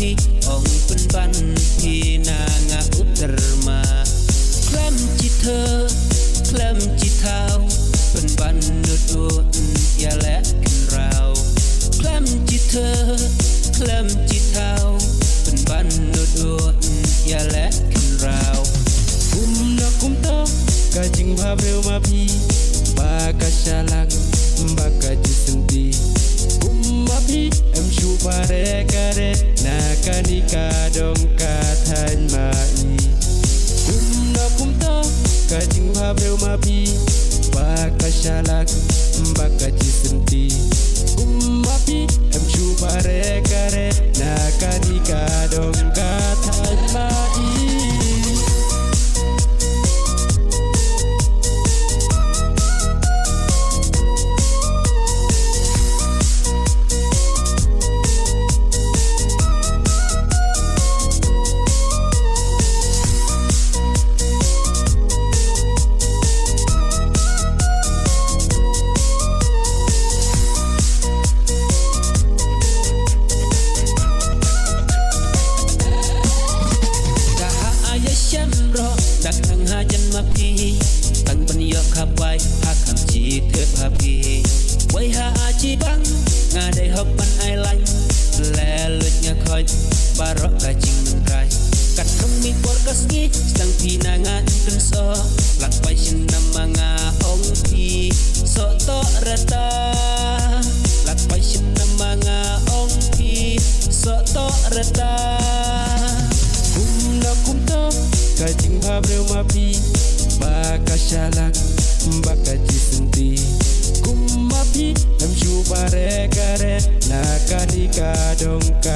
phi ong pen ban phi na nga utterma klam chi thơ klam chi thao pen ban nut ya lek rao klam chi thơ klam chi thao pen ban nut ya lek rao na kum to ka jing bha breu ma phi ba ka shalang ba ka jisenti ma phi em shu pare kare na kanika dong ka than mai na kum to ka jing bha breu ma phi ba ka shalang ba ka jisenti ma phi em shu pare kare na kanika dong ka than maiดักทางหาจันมาพีตั้งปัญญาขับไว้หาคำจีเถิดพาพีไว้หาอาจีบังงาได้หอบมันไอไลแลลุดงาคอยบารอกกะจิงมันไรกัดคงมีปวดกะสกีสังพีนางาเป็นโซหลักไปฉันนำมางาองพีโซโตระตาหลักไปฉันนำมางาองพีโซโตระตาคุมนะคุมโตka jing bha breu ma phi ba ka shalang ba ka jisenti kum ma phi em shu pare kare na kanika dong ka